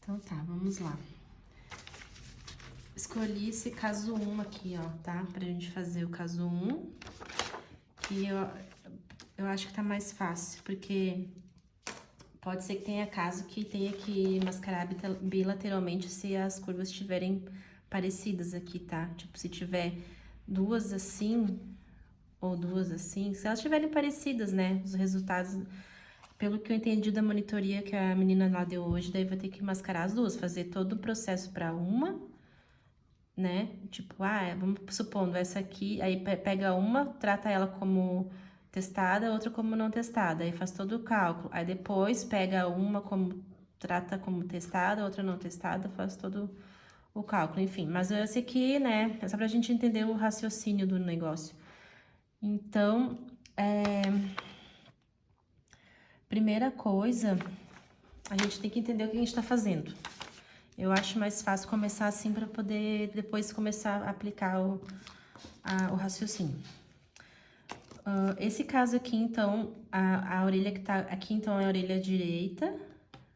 Então tá, vamos lá. Escolhi esse caso 1 aqui, ó, tá? Pra gente fazer o caso 1. Que eu acho que tá mais fácil, porque pode ser que tenha caso que tenha que mascarar bilateralmente se as curvas estiverem parecidas aqui, tá? Tipo, se tiver duas assim ou duas assim, se elas estiverem parecidas, né? Os resultados, pelo que eu entendi da monitoria que a menina lá deu hoje, daí vai ter que mascarar as duas, fazer todo o processo para uma, né? Tipo, vamos supondo essa aqui, aí pega uma, trata ela como testada, outra como não testada, aí faz todo o cálculo. Aí depois pega uma como trata como testada, outra não testada, faz todo o cálculo, enfim. Mas esse aqui, né, é só pra gente entender o raciocínio do negócio. Então, primeira coisa, a gente tem que entender o que a gente tá fazendo. Eu acho mais fácil começar assim para poder depois começar a aplicar o raciocínio. Esse caso aqui, então, a orelha que tá aqui, então, é a orelha direita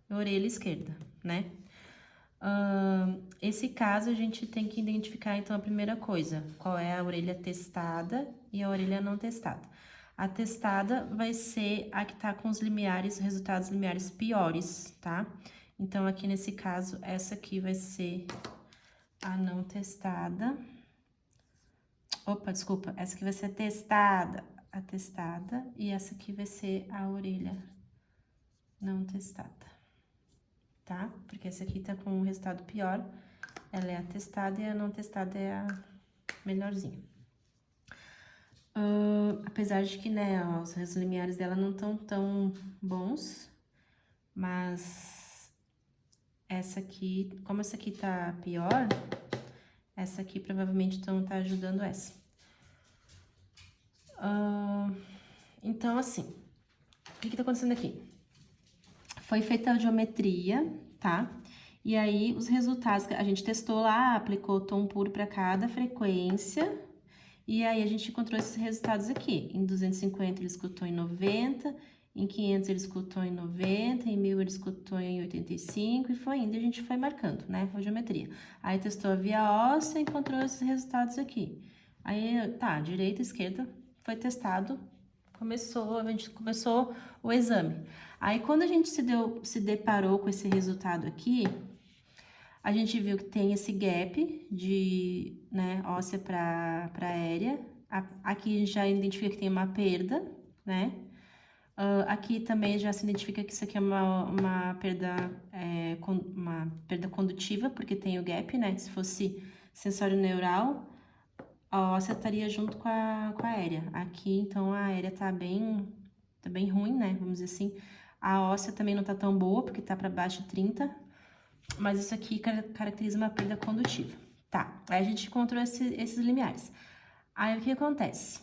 e a orelha esquerda, né? Esse caso, a gente tem que identificar, então, a primeira coisa, qual é a orelha testada e a orelha não testada. A testada vai ser a que tá com os limiares, resultados limiares piores, tá? Então, aqui nesse caso, essa aqui vai ser a não testada. Opa, desculpa, essa aqui vai ser a testada, e essa aqui vai ser a orelha não testada, tá? Porque essa aqui tá com um resultado pior, ela é a testada e a não testada é a melhorzinha. Apesar de que, né, ó, os limiares dela não estão tão bons, mas essa aqui, como essa aqui tá pior, essa aqui provavelmente então tá ajudando essa. Então, assim, o que tá acontecendo aqui? Foi feita a geometria, tá? E aí, os resultados que a gente testou lá, aplicou tom puro para cada frequência, e aí a gente encontrou esses resultados aqui. Em 250 ele escutou em 90, em 500 ele escutou em 90, em 1000 ele escutou em 85, e foi indo, a gente foi marcando, né, a geometria. Aí testou a via óssea e encontrou esses resultados aqui. Aí, tá, direita, esquerda, foi testado, a gente começou o exame. Aí, quando a gente se deparou com esse resultado aqui, a gente viu que tem esse gap de, né, óssea para aérea. Aqui a gente já identifica que tem uma perda, né? Aqui também já se identifica que isso aqui é uma perda condutiva, porque tem o gap, né? Se fosse sensório neural, a óssea estaria junto com a aérea. Aqui, então, a aérea tá bem ruim, né? Vamos dizer assim. A óssea também não tá tão boa, porque tá para baixo de 30, mas isso aqui caracteriza uma perda condutiva. Tá, aí a gente encontrou esses limiares. Aí, o que acontece?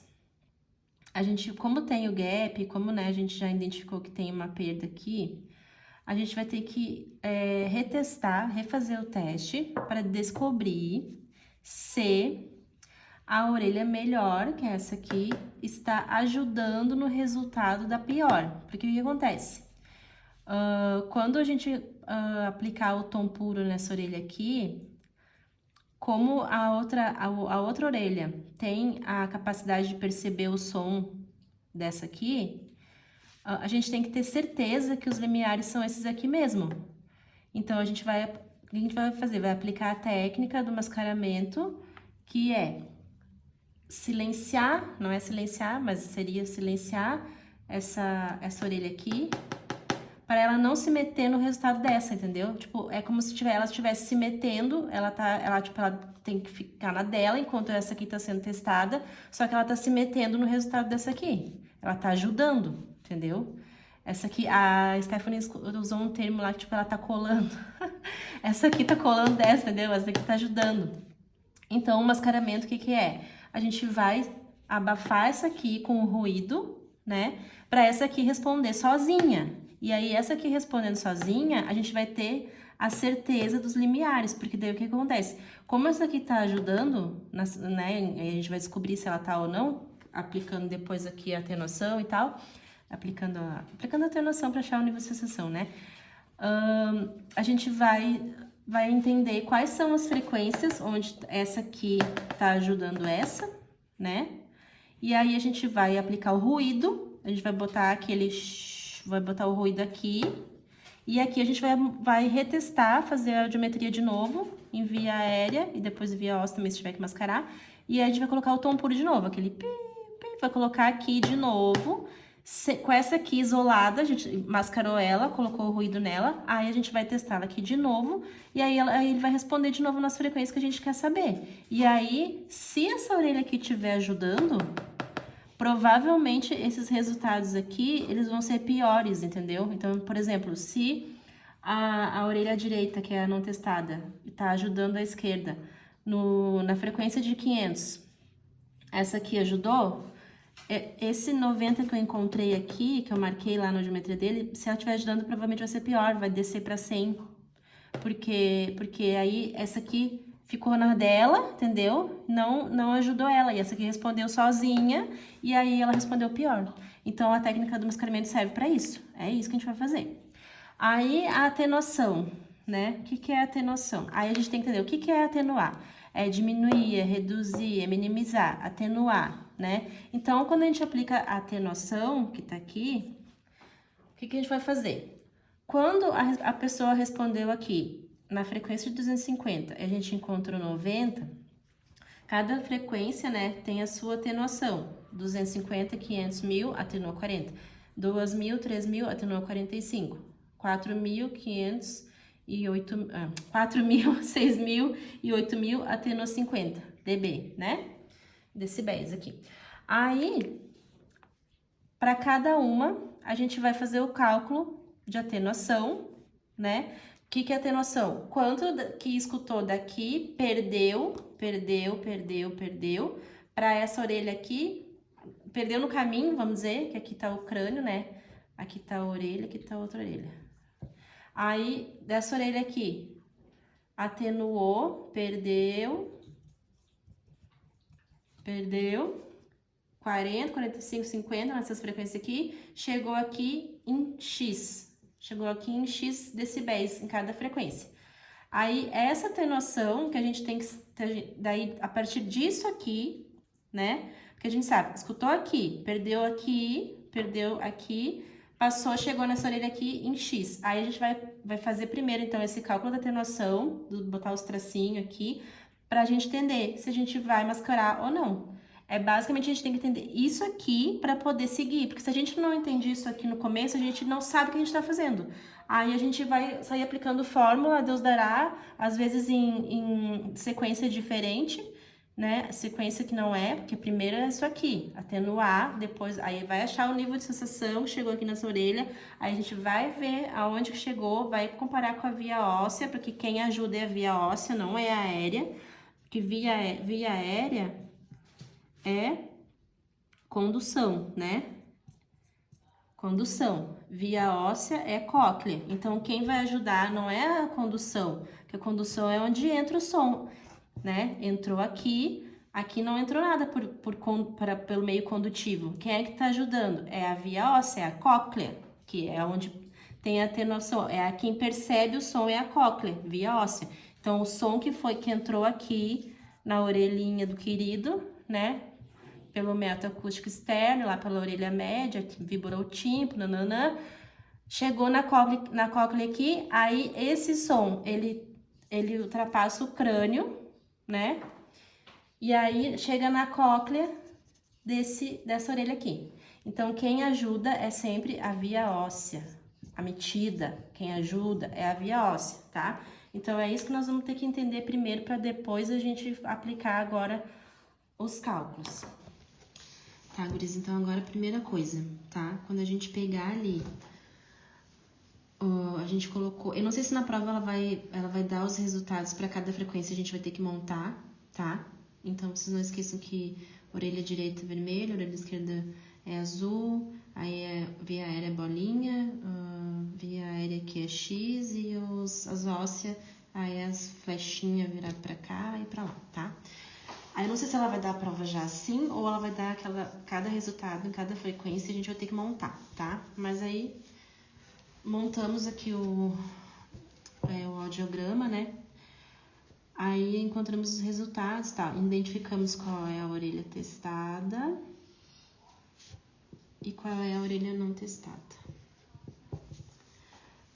A gente, como tem o gap, como, né, a gente já identificou que tem uma perda aqui, a gente vai ter que retestar, refazer o teste para descobrir se a orelha melhor, que é essa aqui, está ajudando no resultado da pior. Porque o que acontece? Quando a gente aplicar o tom puro nessa orelha aqui, como a outra orelha tem a capacidade de perceber o som dessa aqui, a gente tem que ter certeza que os limiares são esses aqui mesmo. Então, o que a gente vai fazer? Vai aplicar a técnica do mascaramento, que é silenciar, não é silenciar, mas seria silenciar essa orelha aqui, para ela não se meter no resultado dessa, entendeu? Tipo, é como se ela estivesse se metendo, ela tem que ficar na dela, enquanto essa aqui tá sendo testada, só que ela tá se metendo no resultado dessa aqui. Ela tá ajudando, entendeu? Essa aqui, a Stephanie usou um termo lá que, tipo, ela tá colando. Essa aqui tá colando dessa, entendeu? Essa aqui tá ajudando. Então, o mascaramento, o que que é? A gente vai abafar essa aqui com o ruído, né? Pra essa aqui responder sozinha. E aí, essa aqui respondendo sozinha, a gente vai ter a certeza dos limiares, porque daí o que acontece? Como essa aqui tá ajudando, né? A gente vai descobrir se ela tá ou não, aplicando depois aqui a atenuação e tal, aplicando a atenuação para achar o nível de sensação, né? A gente vai entender quais são as frequências onde essa aqui tá ajudando essa, né? E aí a gente vai aplicar o ruído, a gente vai botar vai botar o ruído aqui. E aqui a gente vai retestar, fazer a audiometria de novo, em via aérea e depois via óssea também se tiver que mascarar. E aí a gente vai colocar o tom puro de novo, aquele pi, pi, vai colocar aqui de novo. Com essa aqui isolada, a gente mascarou ela, colocou o ruído nela, aí a gente vai testar ela aqui de novo, e aí ele vai responder de novo nas frequências que a gente quer saber. E aí, se essa orelha aqui estiver ajudando, provavelmente esses resultados aqui, eles vão ser piores, entendeu? Então, por exemplo, se a orelha direita, que é a não testada, está ajudando a esquerda na frequência de 500, essa aqui ajudou, esse 90 que eu encontrei aqui, que eu marquei lá na geometria dele, se ela estiver ajudando, provavelmente vai ser pior, vai descer para 100, porque aí essa aqui ficou na dela, entendeu? Não ajudou ela. E essa aqui respondeu sozinha, e aí ela respondeu pior. Então, a técnica do mascaramento serve para isso. É isso que a gente vai fazer. Aí, a atenuação, né? O que é atenuação? Aí a gente tem que entender o que é atenuar. É diminuir, é reduzir, é minimizar, atenuar, né? Então, quando a gente aplica a atenuação, que tá aqui, o que a gente vai fazer? Quando a pessoa respondeu aqui na frequência de 250 e a gente encontrou 90, cada frequência, né, tem a sua atenuação. 250, 500, 1000, atenua 40. 2000, 3000, atenua 45. 4000, 500 e 4.000, 6.000 e 8.000, atenua 50 dB, né? Decibéis aqui. Aí, para cada uma, a gente vai fazer o cálculo de atenuação, né? O que é atenuação? Quanto que escutou daqui, perdeu, para essa orelha aqui, perdeu no caminho, vamos dizer, que aqui tá o crânio, né? Aqui tá a orelha, aqui tá a outra orelha. Aí, dessa orelha aqui, atenuou, perdeu, 40, 45, 50, nessas frequências aqui, chegou aqui em X. Chegou aqui em X decibéis em cada frequência. Aí, essa atenuação que a gente tem que... Daí, a partir disso aqui, né? Porque a gente sabe, escutou aqui, perdeu aqui, passou, chegou nessa orelha aqui em X. Aí, a gente vai fazer primeiro, então, esse cálculo da atenuação, botar os tracinhos aqui, pra gente entender se a gente vai mascarar ou não. Basicamente, a gente tem que entender isso aqui para poder seguir, porque se a gente não entende isso aqui no começo, a gente não sabe o que a gente tá fazendo. Aí a gente vai sair aplicando fórmula, Deus dará, às vezes em sequência diferente, né? Sequência que não é, porque primeiro é isso aqui, atenuar, depois aí vai achar o nível de sensação que chegou aqui nessa orelha, aí a gente vai ver aonde que chegou, vai comparar com a via óssea, porque quem ajuda é a via óssea, não é a aérea, porque via aérea é condução, né? Condução. Via óssea é cóclea. Então, quem vai ajudar não é a condução, porque a condução é onde entra o som, né? Entrou aqui não entrou nada pelo meio condutivo. Quem é que tá ajudando? É a via óssea, é a cóclea, que é onde tem a atenuação. Quem percebe o som é a cóclea, via óssea. Então, o som que entrou aqui na orelhinha do querido, né? Pelo método acústico externo, lá pela orelha média, que vibrou o tímpano, nananã, chegou na cóclea aqui, aí esse som, ele ultrapassa o crânio, né? E aí chega na cóclea dessa orelha aqui. Então, quem ajuda é sempre a via óssea, a metida, quem ajuda é a via óssea, tá? Então, é isso que nós vamos ter que entender primeiro, para depois a gente aplicar agora os cálculos. Tá, guris? Então, agora a primeira coisa, tá? Quando a gente pegar ali, a gente colocou... Eu não sei se na prova ela vai dar os resultados para cada frequência, a gente vai ter que montar, tá? Então, vocês não esqueçam que orelha direita é vermelha, orelha esquerda é azul, aí via aérea é bolinha, via aérea aqui é X e as ósseas, aí as flechinhas viradas pra cá e pra lá, tá? Aí eu não sei se ela vai dar a prova já assim, ou ela vai dar cada resultado em cada frequência e a gente vai ter que montar, tá? Mas aí montamos aqui o audiograma, né? Aí encontramos os resultados, tá? Identificamos qual é a orelha testada e qual é a orelha não testada.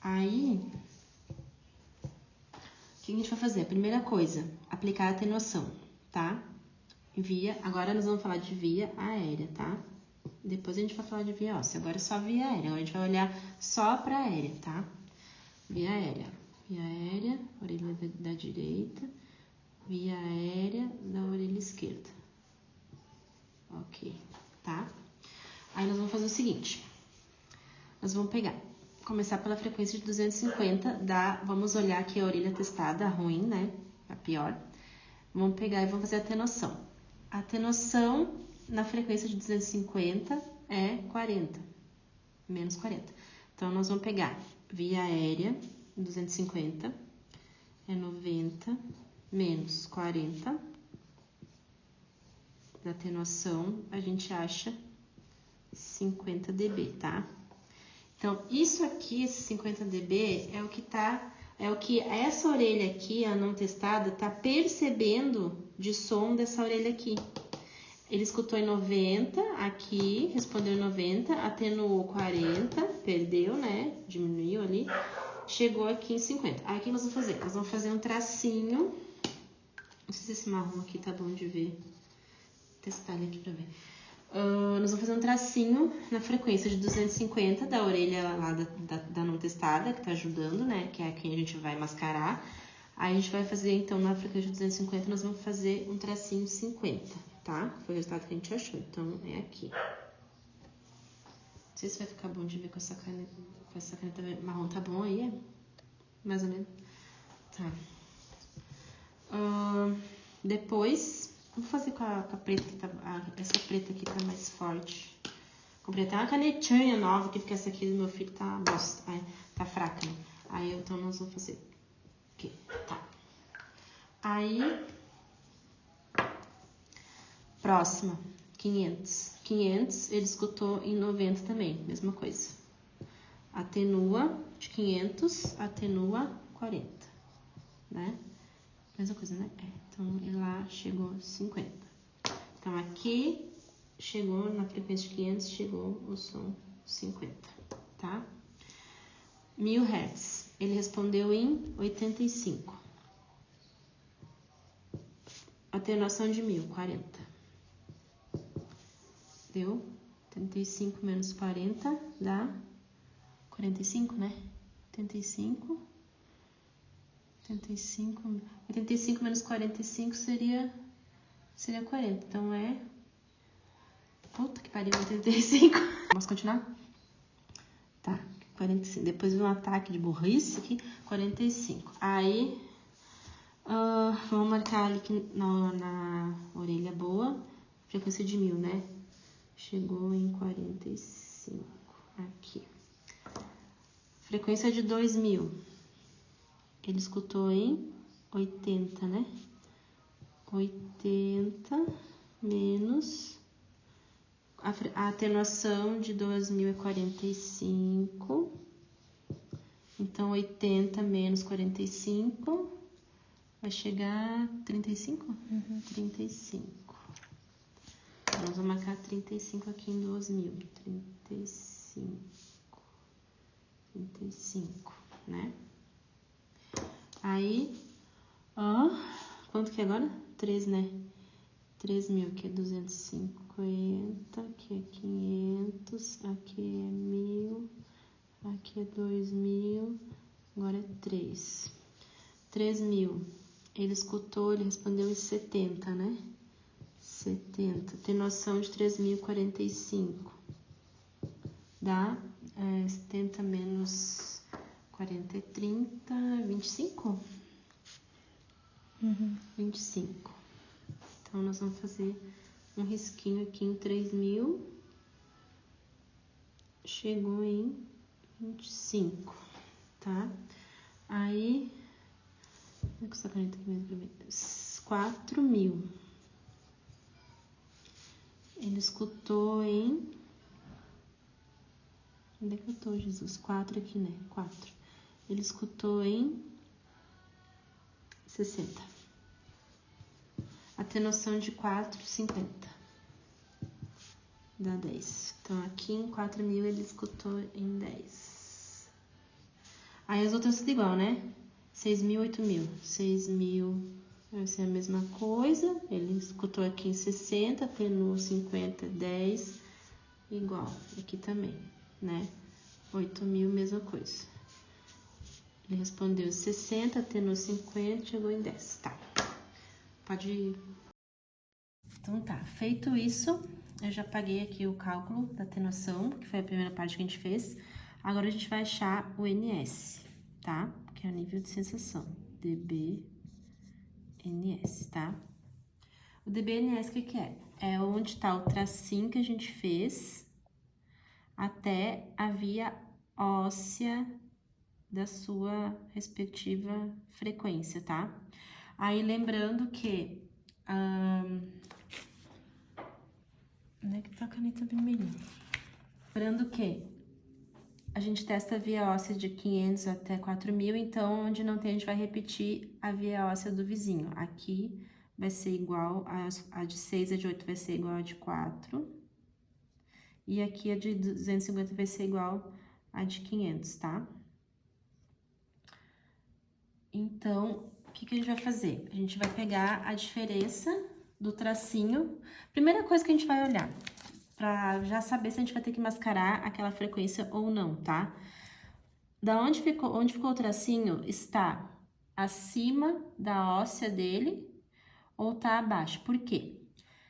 Aí, o que a gente vai fazer? A primeira coisa, aplicar a atenuação, tá? Agora nós vamos falar de via aérea, tá? Depois a gente vai falar de via óssea. Agora é só via aérea. Agora a gente vai olhar só pra aérea, tá? Via aérea. Via aérea, orelha da direita. Via aérea da orelha esquerda. Ok, tá? Aí nós vamos fazer o seguinte. Nós vamos começar pela frequência de 250, vamos olhar aqui a orelha testada, a ruim, né? A pior. Vamos pegar e vamos fazer a atenuação. A atenuação na frequência de 250 é 40, menos 40. Então, nós vamos pegar via aérea, 250, é 90, menos 40. Da atenuação, a gente acha 50 dB, tá? Então, isso aqui, esse 50 dB, é o que essa orelha aqui, a não testada, tá percebendo de som dessa orelha aqui. Ele escutou em 90 aqui, respondeu em 90, atenuou 40, perdeu, né? Diminuiu ali, chegou aqui em 50. Aí, o que nós vamos fazer? Nós vamos fazer um tracinho. Não sei se esse marrom aqui tá bom de ver. Vou testar ele aqui pra ver. Nós vamos fazer um tracinho na frequência de 250 da orelha lá da não testada, que tá ajudando, né? Que é quem a gente vai mascarar. Aí a gente vai fazer, então, na frequência de 250, nós vamos fazer um tracinho 50, tá? Foi o resultado que a gente achou. Então, é aqui. Não sei se vai ficar bom de ver com essa caneta marrom. Tá bom aí? Mais ou menos. Tá. Depois... Vou fazer com a preta, que essa preta aqui tá mais forte. Comprei até uma canetinha nova, porque essa aqui do meu filho tá bosta, tá fraca, né? Aí, então, nós vamos fazer aqui, tá. Aí, próxima, 500. 500, ele escutou em 90 também, mesma coisa. Atenua de 500, atenua 40, né? Mesma coisa, né? Então, ele lá chegou 50. Então, aqui chegou na frequência de 500, chegou o som 50, tá? 1000 Hz. Ele respondeu em 85. Atenuação de 1000, 40. Deu? 35 menos 40 dá 45, né? 85 menos 45 seria 40. Então, é... Puta que pariu, 85. Posso continuar? Tá, 45. Depois veio um ataque de burrice aqui, 45. Aí, vamos marcar ali na orelha boa, frequência de 1000, né? Chegou em 45, aqui. Frequência de 2000. Ele escutou em 80, né? 80 menos... A atenuação de 2000 é 45. Então, 80 menos 45 vai chegar a 35? 35. Então, nós vamos marcar 35 aqui em 2000. 35, né? Aí, quanto que é agora? 3, né? 3.000, aqui é 250, aqui é 500, aqui é 1000, aqui é 2000, agora é 3. 3.000, ele escutou, ele respondeu em 70, né? 70, tem noção de 3.045, dá 70 menos 40 é 30, 25? 25. Então, nós vamos fazer um risquinho aqui em 3.000. Chegou em 25, tá? Aí, vou com essa caneta aqui mesmo pra ver. 4.000. Ele escutou em Onde é que eu tô, Jesus? 4 aqui, né? 4. Ele escutou em 60. Atenuação de 4,50. Dá 10. Então, aqui em 4.000 ele escutou em 10. Aí as outras tudo igual, né? 6.000, 8.000. 6.000 vai ser a mesma coisa. Ele escutou aqui em 60, atenuou 50, 10. Igual. Aqui também, né? 8.000, mesma coisa. Ele respondeu 60, atenuou 50, chegou em 10. Tá. Pode ir. Então tá, feito isso, eu já paguei aqui o cálculo da atenuação, que foi a primeira parte que a gente fez. Agora a gente vai achar o NS, tá? Que é o nível de sensação, dBNS, tá? O dBNS, o que é? É onde tá o tracinho que a gente fez até a via óssea da sua respectiva frequência, tá? Aí, lembrando que... onde é que tá a caneta vermelha? Lembrando que a gente testa a via óssea de 500 até 4.000, então, onde não tem, a gente vai repetir a via óssea do vizinho. Aqui vai ser igual, a de 6 e a de 8 vai ser igual a de 4. E aqui a de 250 vai ser igual a de 500, tá? Então, o que a gente vai fazer? A gente vai pegar a diferença do tracinho. Primeira coisa que a gente vai olhar, pra já saber se a gente vai ter que mascarar aquela frequência ou não, tá? Onde ficou o tracinho está acima da óssea dele ou tá abaixo. Por quê?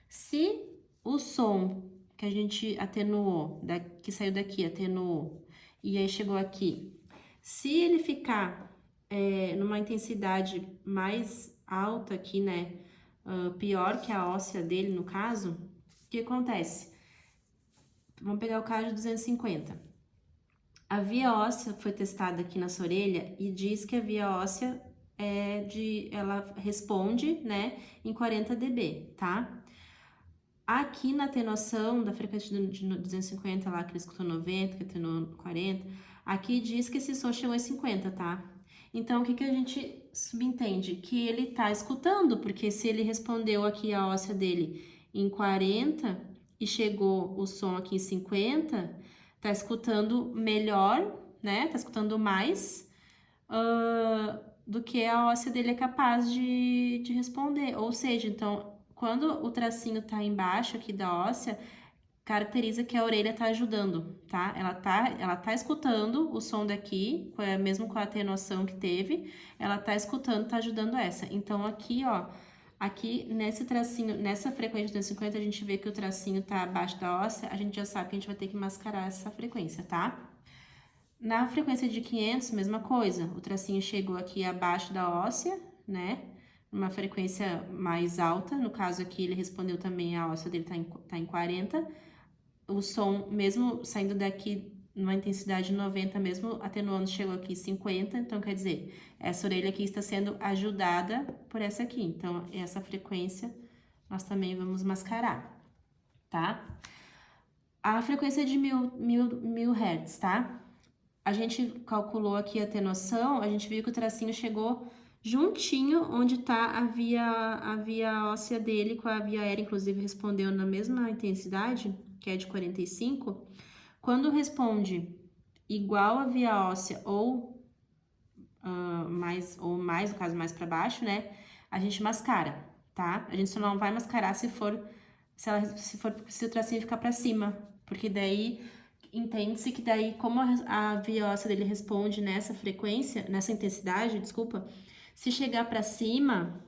Se o som que a gente atenuou, que saiu daqui, atenuou, e aí chegou aqui, se ele ficar numa intensidade mais alta aqui, né, pior que a óssea dele, no caso, o que acontece? Vamos pegar o caso de 250. A via óssea foi testada aqui na sua orelha e diz que a via óssea ela responde, né, em 40 dB, tá? Aqui na atenuação da frequência de 250 lá, que ele escutou 90, que atenuou 40, aqui diz que esse som chegou em 50, tá? Então, o que a gente subentende? Que ele tá escutando, porque se ele respondeu aqui a óssea dele em 40 e chegou o som aqui em 50, tá escutando melhor, né? Tá escutando mais do que a óssea dele é capaz de responder. Ou seja, então, quando o tracinho tá embaixo aqui da óssea, caracteriza que a orelha tá ajudando, tá? Ela tá escutando o som daqui, mesmo com a atenuação que teve, ela tá escutando, tá ajudando essa. Então, aqui, ó, aqui nesse tracinho, nessa frequência de 250, a gente vê que o tracinho tá abaixo da óssea, a gente já sabe que a gente vai ter que mascarar essa frequência, tá? Na frequência de 500, mesma coisa, o tracinho chegou aqui abaixo da óssea, né? Uma frequência mais alta, no caso aqui ele respondeu também, a óssea dele tá em 40. O som, mesmo saindo daqui numa intensidade de 90, mesmo atenuando, chegou aqui 50, então quer dizer, essa orelha aqui está sendo ajudada por essa aqui. Então, essa frequência nós também vamos mascarar, tá? A frequência de 1000 Hz, tá? A gente calculou aqui a atenuação, a gente viu que o tracinho chegou juntinho onde tá a via óssea dele com a via aérea, inclusive respondeu na mesma intensidade, que é de 45. Quando responde igual a via óssea ou mais, no caso, mais para baixo, né? A gente mascara, tá? A gente só não vai mascarar se o tracinho ficar para cima, porque daí entende-se que daí, como a via óssea dele responde nessa frequência, nessa intensidade, desculpa, se chegar para cima,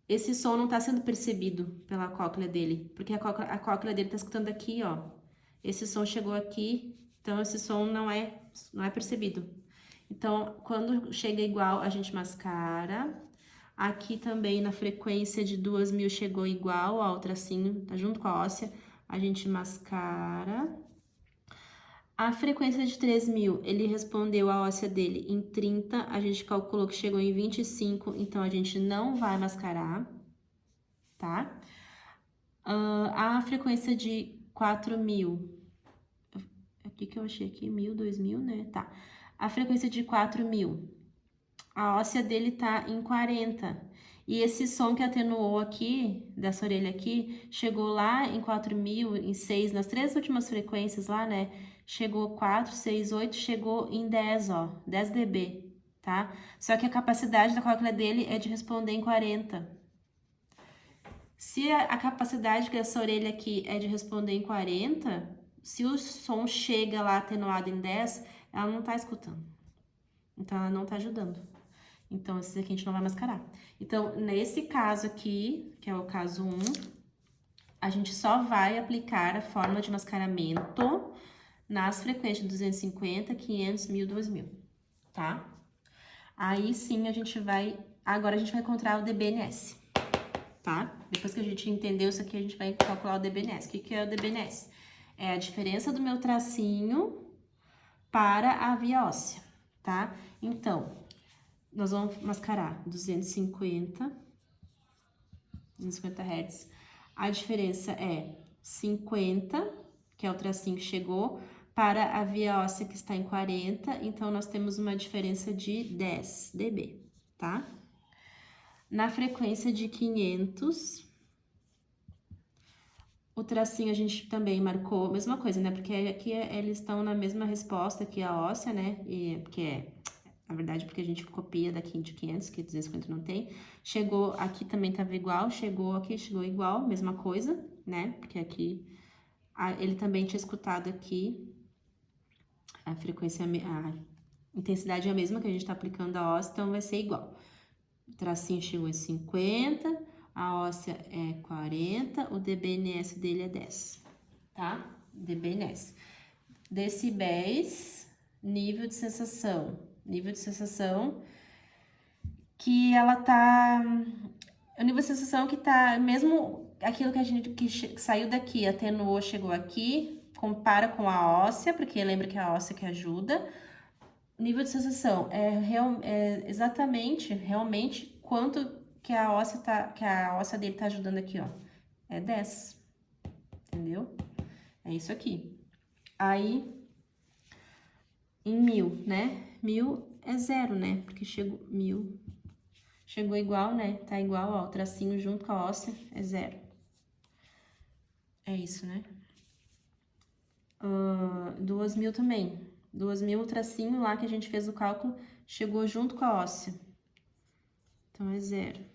esse som não tá sendo percebido pela cóclea dele, porque a cóclea dele tá escutando aqui, ó. Esse som chegou aqui, então esse som não é percebido. Então, quando chega igual, a gente mascara. Aqui também na frequência de 2.000 chegou igual ao tracinho, tá junto com a óssea, a gente mascara. A frequência de 3.000, ele respondeu a óssea dele em 30, a gente calculou que chegou em 25, então a gente não vai mascarar, tá? A frequência de 4.000, Aqui que eu achei aqui, 1000, 2000, né? Tá. A frequência de 4000. A óssea dele tá em 40. E esse som que atenuou aqui, dessa orelha aqui, chegou lá em 4000, em 6, nas 3 últimas frequências lá, né? Chegou 4, 6, 8, chegou em 10, ó, 10 dB, tá? Só que a capacidade da cóclea dele é de responder em 40. Se a capacidade dessa orelha aqui é de responder em 40, se o som chega lá atenuado em 10, ela não tá escutando. Então, ela não tá ajudando. Então, esses aqui a gente não vai mascarar. Então, nesse caso aqui, que é o caso 1, a gente só vai aplicar a fórmula de mascaramento nas frequências 250, 500, 1000, 2000, tá? Aí sim a gente vai... Agora a gente vai encontrar o dBNS, tá? Depois que a gente entendeu isso aqui, a gente vai calcular o dBNS. O que é o dBNS? É a diferença do meu tracinho para a via óssea, tá? Então, nós vamos mascarar 250 Hz. A diferença é 50, que é o tracinho que chegou, para a via óssea que está em 40, então nós temos uma diferença de 10 dB, tá? Na frequência de 500, o tracinho a gente também marcou a mesma coisa, né? Porque aqui eles estão na mesma resposta que a óssea, né? Porque na verdade, porque a gente copia daqui de 500, que 250 não tem. Chegou aqui também tava igual, chegou aqui, chegou igual, mesma coisa, né? Porque aqui, ele também tinha escutado aqui, a frequência, a intensidade é a mesma que a gente tá aplicando a óssea, então vai ser igual. O tracinho chegou em 50, a óssea é 40, o dBNS dele é 10, tá? dBNS. Decibéis, nível de sensação. Nível de sensação que ela tá... O nível de sensação que tá... Mesmo aquilo que a gente que saiu daqui, atenuou, chegou aqui, compara com a óssea, porque lembra que é a óssea que ajuda. Nível de sensação é exatamente, realmente, quanto que a óssea dele tá ajudando aqui, ó. É 10, entendeu? É isso aqui. Aí, em 1000, né? 1000 é 0, né? Porque chegou 1000. Chegou igual, né? Tá igual, ó. O tracinho junto com a óssea é 0. É isso, né? 2000 também. 2000, o tracinho lá que a gente fez o cálculo, chegou junto com a óssea. Então, é 0.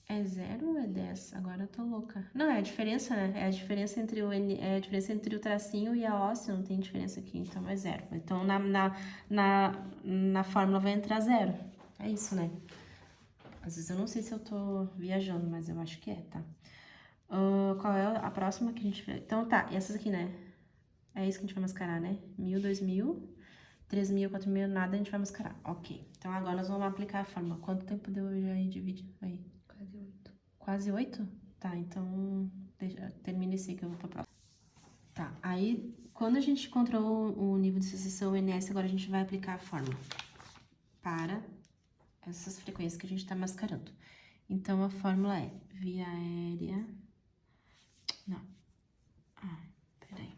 É 0 ou é 10? Agora eu tô louca. Não, é a diferença, né? É a diferença entre é a diferença entre o tracinho e a óssea, não tem diferença aqui, então é 0. Então, na fórmula vai entrar 0. É isso, né? Às vezes eu não sei se eu tô viajando, mas eu acho que é, tá? Qual é a próxima que a gente vai... Então, tá, essas aqui, né? É isso que a gente vai mascarar, né? 1000, 2000, 3000, 4000, nada a gente vai mascarar. Ok. Então, agora nós vamos aplicar a fórmula. Quanto tempo deu aí de vídeo? Aí. Quase 8. Quase 8? Tá, então termina esse aí que eu vou pra próxima. Tá, aí quando a gente encontrou o nível de sensação NS, agora a gente vai aplicar a fórmula para essas frequências que a gente tá mascarando. Então, a fórmula é via aérea... Não. Peraí.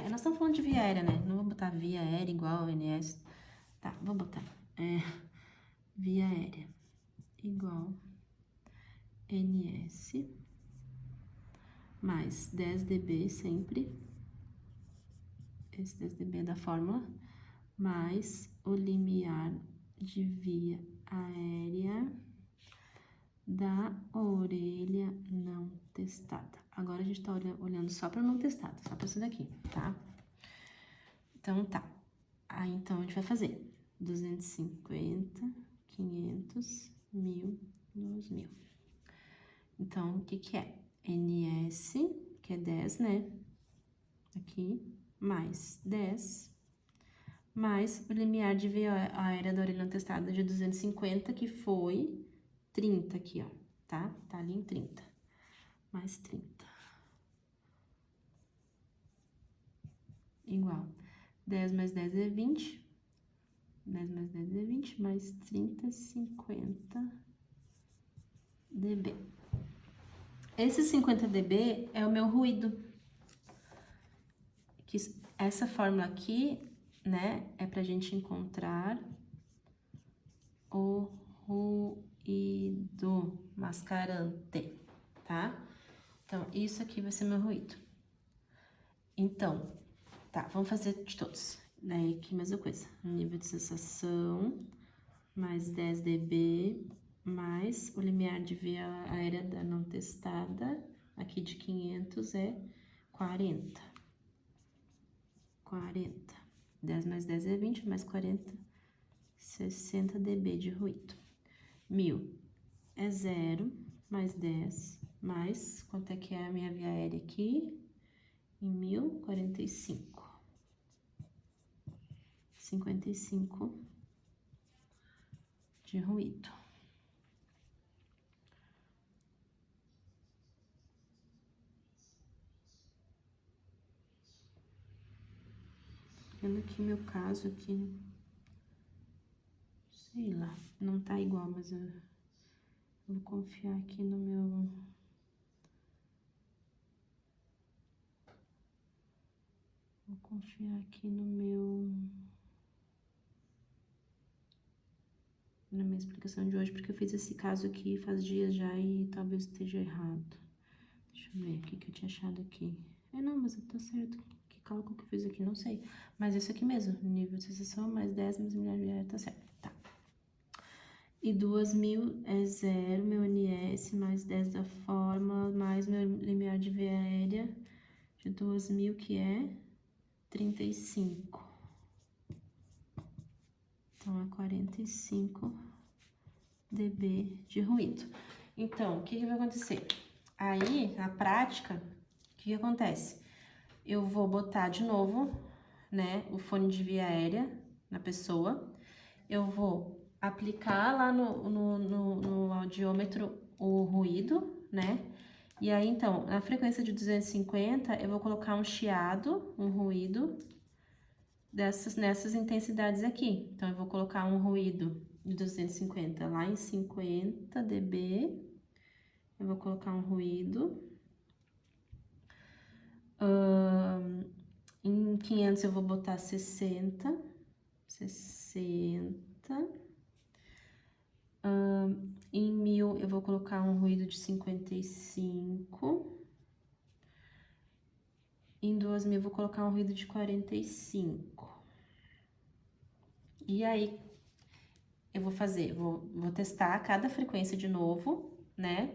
Nós estamos falando de via aérea, né? Não vou botar via aérea igual ao NS. Tá, vou botar. Via aérea igual NS mais 10 dB sempre. Esse 10 dB é da fórmula. Mais o limiar de via aérea da orelha não testada. Agora a gente tá olhando só para não testada, só para isso daqui, tá? Então, tá. Aí, então, a gente vai fazer 250, 500, 1000, 2000. Então, o que que é? NS, que é 10, né? Aqui, mais 10, mais o limiar de via aérea da orelha não testada de 250, que foi 30 aqui, ó, tá? Tá ali em 30. Mais 30. Igual. 10 mais 10 é 20. 10 mais 10 é 20, mais 30, 50. dB. Esse 50 dB é o meu ruído. Que essa fórmula aqui, né, é pra gente encontrar o ruído mascarante, tá? Então, isso aqui vai ser meu ruído. Então, tá, vamos fazer de todos. Daí aqui, mesma coisa. Nível de sensação, mais 10 dB, mais o limiar de via aérea da não testada, aqui de 500 é 40. 40. 10 mais 10 é 20, mais 40, 60 dB de ruído. 1000 é 0, mais 10, mais, quanto é que é a minha via aérea aqui? Em 1000, 45. 55 de ruído. Vendo que meu caso aqui, sei lá, não tá igual, mas eu vou confiar aqui no meu... Vou confiar aqui no meu... na minha explicação de hoje, porque eu fiz esse caso aqui faz dias já e talvez esteja errado. Deixa eu ver o que eu tinha achado aqui. Não, mas tá certo. Que cálculo que eu fiz aqui, não sei. Mas isso aqui mesmo, nível de sensação, mais 10, mais milhar de área, tá certo. Tá. E 2000 é 0, meu NS, mais 10 da forma, mais meu limiar de via aérea de 2000, que é 35. Então, é 45 dB de ruído. Então, o que vai acontecer? Aí, na prática, o que acontece? Eu vou botar de novo, né, o fone de via aérea na pessoa. Eu vou aplicar lá no audiômetro o ruído, né? E aí, então, na frequência de 250, eu vou colocar um chiado, um ruído, nessas intensidades aqui. Então, eu vou colocar um ruído de 250 lá em 50 dB. Eu vou colocar um ruído. Em 500 eu vou botar 60. 60. Em 1000 eu vou colocar um ruído de 55. Em 2000 eu vou colocar um ruído de 45. E aí, eu vou fazer, vou testar cada frequência de novo, né?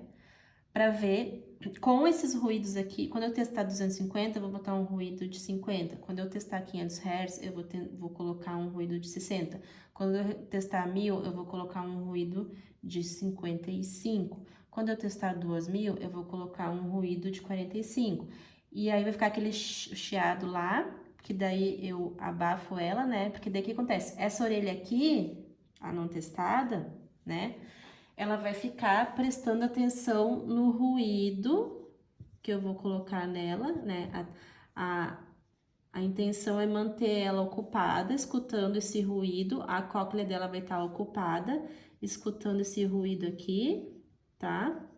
Pra ver, com esses ruídos aqui, quando eu testar 250, eu vou botar um ruído de 50. Quando eu testar 500 Hz, eu vou colocar um ruído de 60. Quando eu testar 1000, eu vou colocar um ruído de 55. Quando eu testar 2000, eu vou colocar um ruído de 45. E aí vai ficar aquele chiado lá, que daí eu abafo ela, né? Porque daí o que acontece? Essa orelha aqui, a não testada, né? Ela vai ficar prestando atenção no ruído que eu vou colocar nela, né? A intenção é manter ela ocupada, escutando esse ruído. A cóclea dela vai estar ocupada, escutando esse ruído aqui, tá?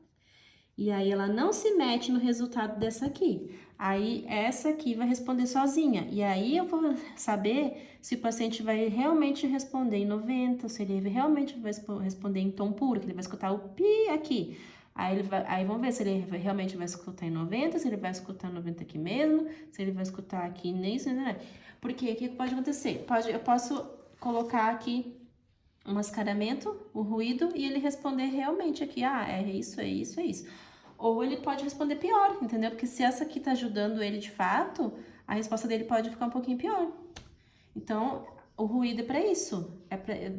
E aí, ela não se mete no resultado dessa aqui. Aí, essa aqui vai responder sozinha. E aí, eu vou saber se o paciente vai realmente responder em 90, se ele realmente vai responder em tom puro, que ele vai escutar o pi aqui. Aí vamos ver se ele realmente vai escutar em 90, se ele vai escutar 90 aqui mesmo, se ele vai escutar aqui nisso, né? Porque o que pode acontecer? Eu posso colocar aqui um mascaramento, o ruído, e ele responder realmente aqui, é isso, é isso, é isso. Ou ele pode responder pior, entendeu? Porque se essa aqui tá ajudando ele de fato, a resposta dele pode ficar um pouquinho pior. Então, o ruído é pra isso.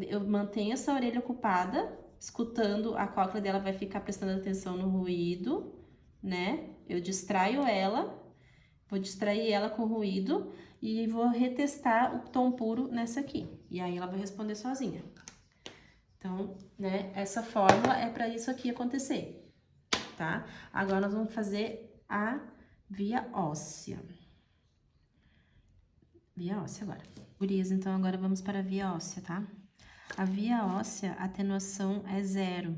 Eu mantenho essa orelha ocupada, escutando, a cóclea dela vai ficar prestando atenção no ruído, né? Eu distraio ela, vou distrair ela com o ruído e vou retestar o tom puro nessa aqui. E aí ela vai responder sozinha. Então, né, essa fórmula é para isso aqui acontecer, tá? Agora, nós vamos fazer a via óssea. Via óssea agora. Gurias, então, agora vamos para a via óssea, tá? A via óssea, a atenuação é 0,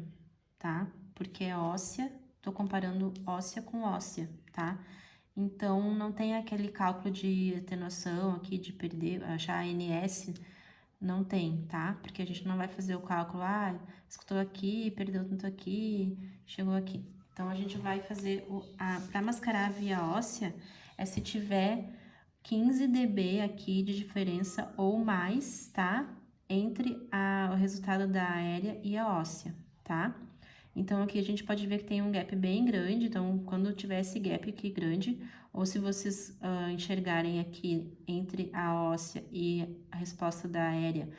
tá? porque é óssea, tô comparando óssea com óssea, tá? Então, não tem aquele cálculo de atenuação aqui, de perder, achar ANS, não tem, tá? Porque a gente não vai fazer o cálculo, escutou aqui, perdeu tanto aqui, chegou aqui. Então, a gente vai fazer, para mascarar a via óssea, é se tiver 15 dB aqui de diferença ou mais, tá? Entre o resultado da aérea e a óssea, tá? Então, aqui a gente pode ver que tem um gap bem grande, então, quando tiver esse gap aqui grande, ou se vocês enxergarem aqui entre a óssea e a resposta da aérea,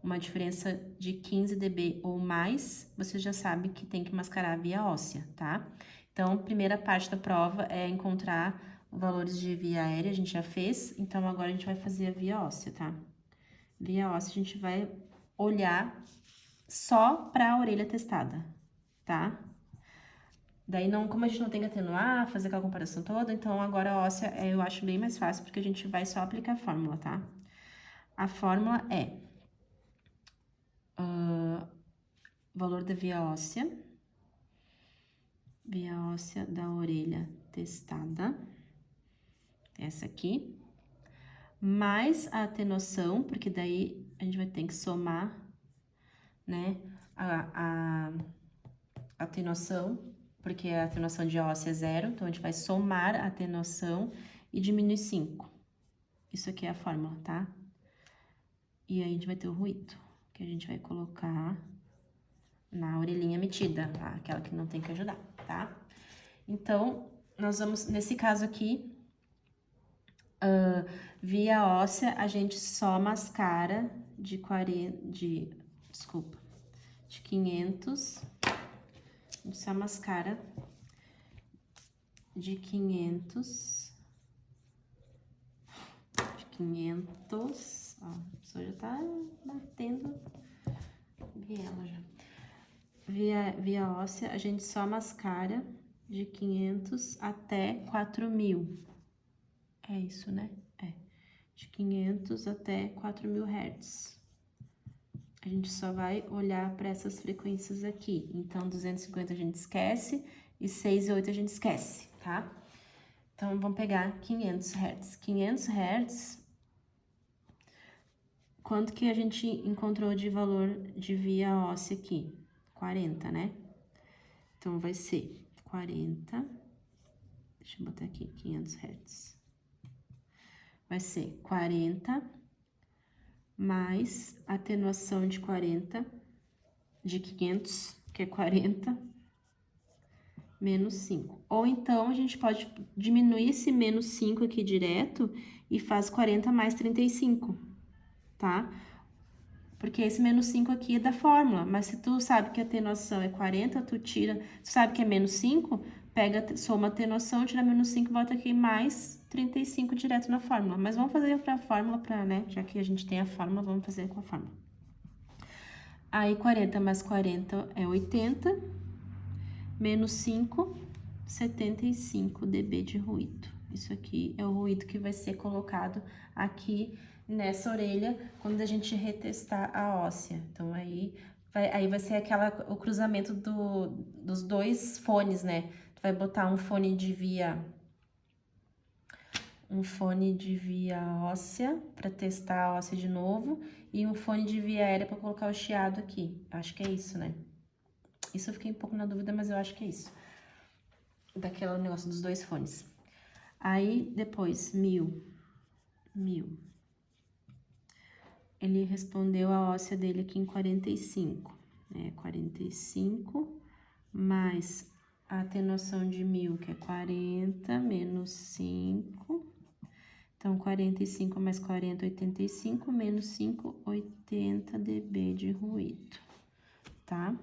uma diferença de 15 dB ou mais, você já sabe que tem que mascarar a via óssea, tá? Então, primeira parte da prova é encontrar valores de via aérea, a gente já fez, então agora a gente vai fazer a via óssea, tá? Via óssea a gente vai olhar só para a orelha testada, tá? Daí, não, como a gente não tem que atenuar, fazer aquela comparação toda, então agora a óssea eu acho bem mais fácil, porque a gente vai só aplicar a fórmula, tá? A fórmula é valor da via óssea da orelha testada, essa aqui, mais a atenuação, porque daí a gente vai ter que somar, né, a atenuação, porque a atenuação de óssea é 0, então a gente vai somar a atenuação e diminuir 5. Isso aqui é a fórmula, tá? E aí a gente vai ter o ruído, que a gente vai colocar na orelhinha metida, tá? Aquela que não tem que ajudar, tá? Então, nós vamos, nesse caso aqui, via óssea, a gente só mascara de 500, a gente só mascara de 500, ó, a pessoa já tá batendo biela já. Via óssea, a gente só mascara de 500 até 4.000. É isso, né? É. De 500 até 4.000 Hz. A gente só vai olhar para essas frequências aqui. Então, 250 a gente esquece e 6 e 8 a gente esquece, tá? Então, vamos pegar 500 Hz. 500 Hz, quanto que a gente encontrou de valor de via óssea aqui? 40, né? Então, vai ser 40, deixa eu botar aqui, 500 Hz. Vai ser 40 mais atenuação de 40, de 500, que é 40, menos 5. Ou então, a gente pode diminuir esse menos 5 aqui direto e faz 40 mais 35, tá? Porque esse menos 5 aqui é da fórmula, mas se tu sabe que a atenuação é 40, tu sabe que é menos 5, soma a atenuação, tira menos 5, volta aqui mais 35 direto na fórmula. Mas vamos fazer pra fórmula, né, já que a gente tem a fórmula, vamos fazer com a fórmula. Aí, 40 mais 40 é 80, menos 5, 75 dB de ruído. Isso aqui é o ruído que vai ser colocado aqui nessa orelha quando a gente retestar a óssea. Então, aí vai ser o cruzamento dos dois fones, né? Tu vai botar um fone de via óssea para testar a óssea de novo e um fone de via aérea para colocar o chiado aqui. Acho que é isso, né? Isso eu fiquei um pouco na dúvida, mas eu acho que é isso. Daquele negócio dos dois fones. Aí, depois, 1.000. Ele respondeu a óssea dele aqui em 45. 45 mais a atenuação de 1.000, que é 40, menos 5. Então, 45 mais 40, 85, menos 5, 80 dB de ruído, tá?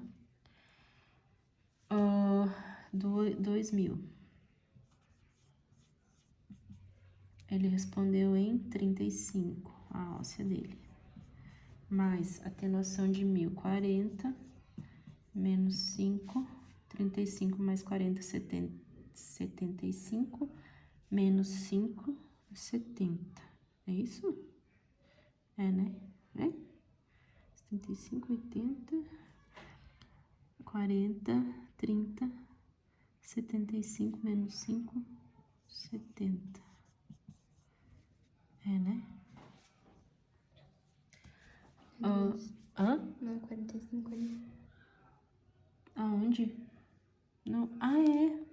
2.000. Ele respondeu em 35, a óssea dele. Mais atenuação de 1.000, 40, menos 5, 35 mais 40, 75, menos 5, 70. É isso? É, né? 75, 80, 40, 30, 75 menos 5, 70. É, né? Hã? Não, 45 ali. Aonde? Não. Ah, é.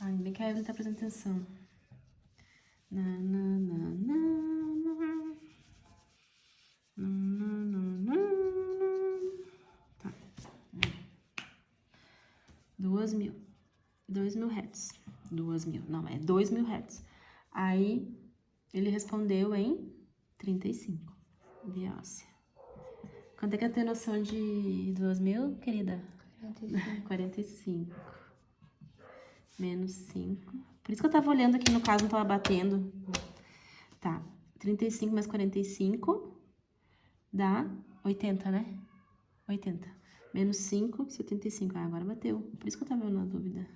Ah, ainda bem que a Evelyn tá prestando atenção. Na, na, na, na, na. Na, na, na, na. Tá. 2.000. 2.000 hertz. 2.000, não, é 2.000 hertz. Aí, ele respondeu em 35. Via óssea. Quanto é que eu tenho noção de 2.000, querida? 45. 45. Menos 5. Por isso que eu tava olhando aqui, no caso, não tava batendo. Tá. 35 mais 45 dá 80, né? 80. Menos 5, 75. Ah, agora bateu. Por isso que eu tava na dúvida.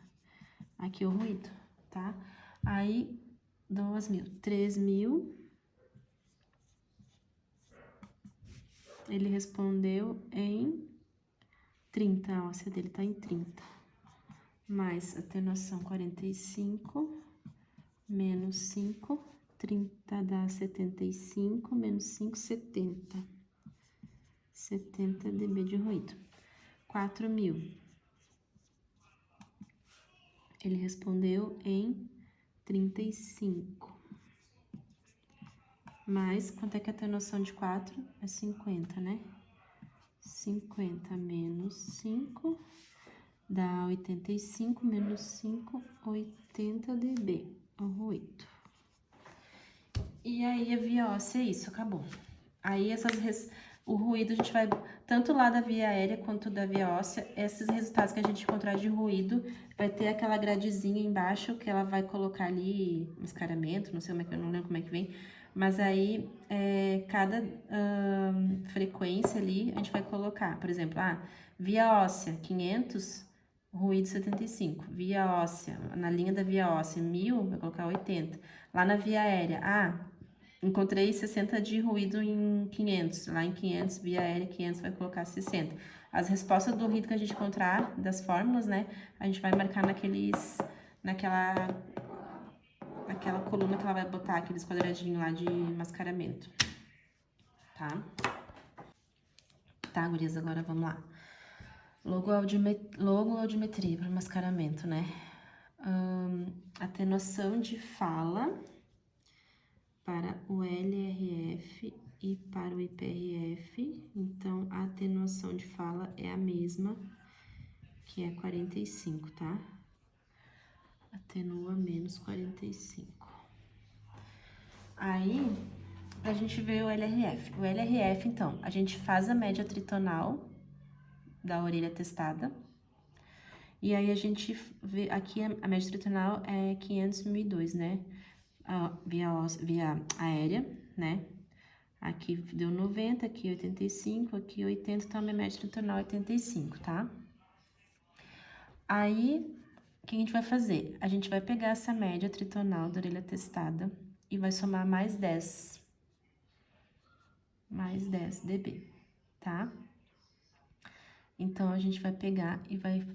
Aqui o ruído, tá? Aí, 2.000. 3.000. Ele respondeu em 30. A óssea dele tá em 30. Mais atenuação 45. Menos 5. 30 dá 75. Menos 5, 70. 70 dB de ruído. 4.000. Ele respondeu em 35. Mais, quanto é que é a atenuação de 4? É 50, né? 50 menos 5 dá 85, menos 5, 80 dB, o ruído. E aí, a via óssea é isso, acabou. Aí, o ruído a gente vai, tanto lá da via aérea quanto da via óssea, esses resultados que a gente encontrar de ruído, vai ter aquela gradezinha embaixo que ela vai colocar ali, mascaramento, não sei como é que, eu não lembro como é que vem, mas aí, cada frequência ali, a gente vai colocar, por exemplo, via óssea, 500, ruído 75. Via óssea, na linha da via óssea, 1.000, vai colocar 80. Lá na via aérea, encontrei 60 de ruído em 500. Lá em 500, via aérea, 500, vai colocar 60. As respostas do ruído que a gente encontrar, das fórmulas, né, a gente vai marcar naquela coluna que ela vai botar aqueles quadradinhos lá de mascaramento. Tá? Tá, gurias, agora vamos lá. Logoaudiometria para mascaramento, né? Atenuação de fala para o LRF e para o IPRF. Então, a atenuação de fala é a mesma, que é 45, tá? Atenua menos 45. Aí, a gente vê o LRF. O LRF, então, a gente faz a média tritonal da orelha testada. E aí, a gente vê, aqui a média tritonal é 500, 1.002, né? Via aérea, né? Aqui deu 90, aqui 85, aqui 80, então a minha média tritonal é 85, tá? Aí, o que a gente vai fazer? A gente vai pegar essa média tritonal da orelha testada e vai somar mais 10. Mais 10 dB, tá? Então, a gente vai pegar e vai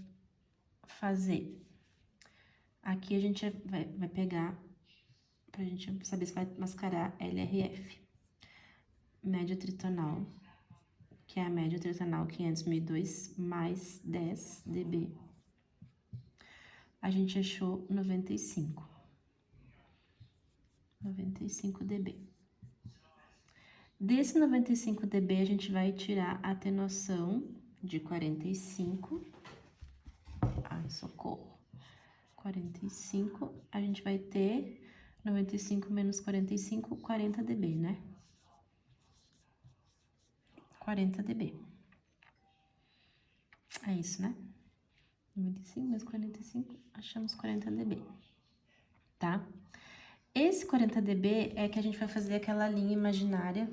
fazer. Aqui a gente vai pegar, pra gente saber se vai mascarar LRF. Média tritonal, que é a média tritonal 500, 1.002, mais 10 dB. A gente achou 95. 95 dB. Desse 95 dB, a gente vai tirar a atenuação de 45. Ai, socorro. 45, a gente vai ter 95 menos 45, 40 dB, né? 40 dB. É isso, né? 95 menos 45, achamos 40 dB, tá? Esse 40 dB é que a gente vai fazer aquela linha imaginária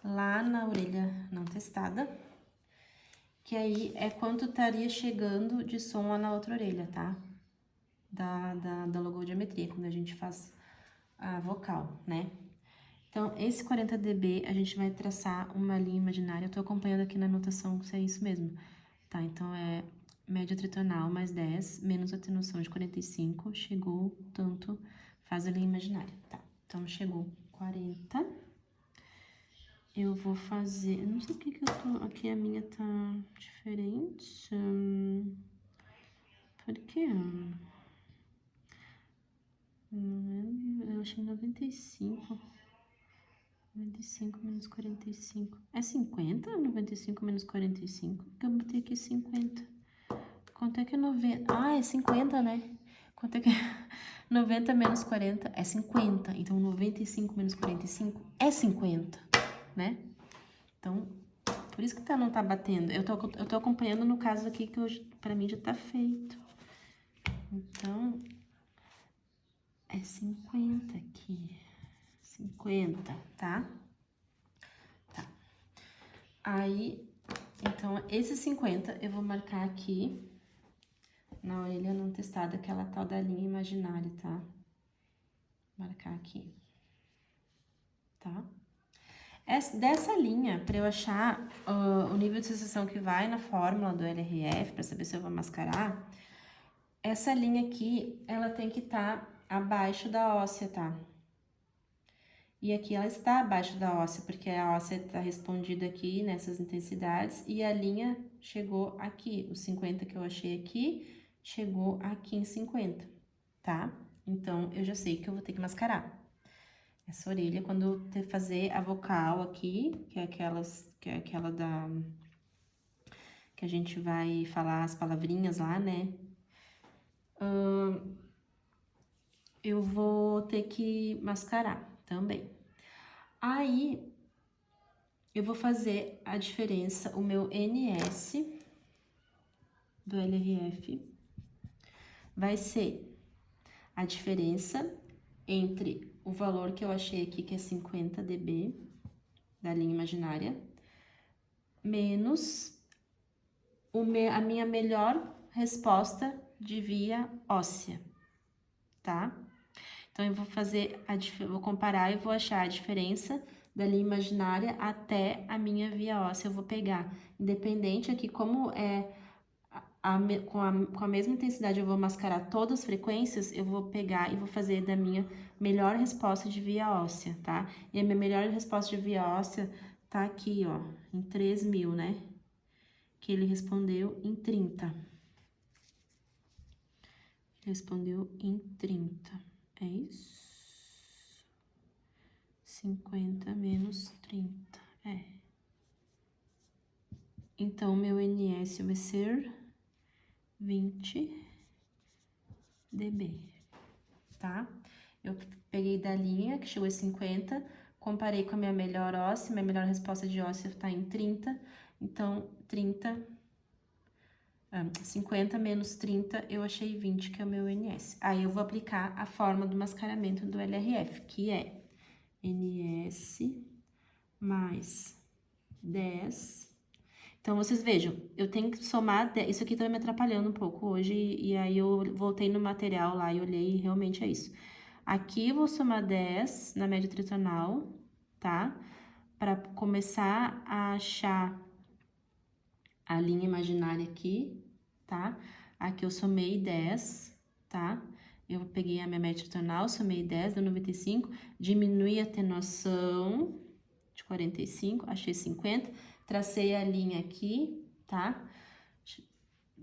lá na orelha não testada, que aí é quanto estaria chegando de som lá na outra orelha, tá? Da logoaudiometria, quando a gente faz a vocal, né? Então, esse 40 dB, a gente vai traçar uma linha imaginária. Eu tô acompanhando aqui na anotação se é isso mesmo. Tá, então é média tritonal mais 10, menos atenuação de 45, chegou tanto, faz a linha imaginária. Tá, então chegou 40. Eu vou fazer, eu não sei porque que eu tô, aqui a minha tá diferente. Por quê? Eu achei 95. 95 menos 45. É 50 ou 95 menos 45? Porque eu botei aqui 50. Quanto é que é 90? Ah, é 50, né? Quanto é que é 90 menos 40 é 50. Então, 95 menos 45 é 50, né? Então, por isso que não tá batendo. Eu tô acompanhando no caso aqui que hoje, pra mim, já tá feito. Então, é 50 aqui. 50, tá? Tá. Aí, então, esse 50 eu vou marcar aqui na orelha não testada, aquela tal da linha imaginária, tá? Marcar aqui. Tá? Dessa linha, para eu achar o nível de sensação que vai na fórmula do LRF, para saber se eu vou mascarar, essa linha aqui, ela tem que estar abaixo da óssea, tá? E aqui ela está abaixo da óssea, porque a óssea está respondida aqui nessas intensidades, e a linha chegou aqui, os 50 que eu achei aqui, chegou aqui em 50, tá? Então, eu já sei que eu vou ter que mascarar. Essa orelha, quando eu fazer a vocal aqui, que é aquela da... que a gente vai falar as palavrinhas lá, né? Eu vou ter que mascarar também. Aí, eu vou fazer a diferença, o meu NS do LRF vai ser a diferença entre o valor que eu achei aqui, que é 50 dB, da linha imaginária, menos a minha melhor resposta de via óssea, tá? Então, eu vou fazer, vou comparar e vou achar a diferença da linha imaginária até a minha via óssea. Eu vou pegar, independente aqui, como é com a mesma intensidade eu vou mascarar todas as frequências, eu vou pegar e vou fazer da minha melhor resposta de via óssea, tá? E a minha melhor resposta de via óssea tá aqui, ó, em 3.000, né? Que ele respondeu em 30. Respondeu em 30. É isso? 50 menos 30. É. Então, meu NS vai ser 20 dB, tá? Eu peguei da linha, que chegou a 50, comparei com a minha melhor óssea, minha melhor resposta de óssea tá em 30, então 50 menos 30, eu achei 20, que é o meu NS. Aí eu vou aplicar a forma do mascaramento do LRF, que é NS mais 10. Então, vocês vejam, eu tenho que somar 10. Isso aqui tá me atrapalhando um pouco hoje, e aí eu voltei no material lá e olhei, e realmente é isso. Aqui eu vou somar 10 na média tritonal, tá? Para começar a achar a linha imaginária aqui, tá? Aqui eu somei 10, tá? Eu peguei a minha média tritonal, somei 10, deu 95, diminui a atenuação de 45, achei 50, tracei a linha aqui, tá?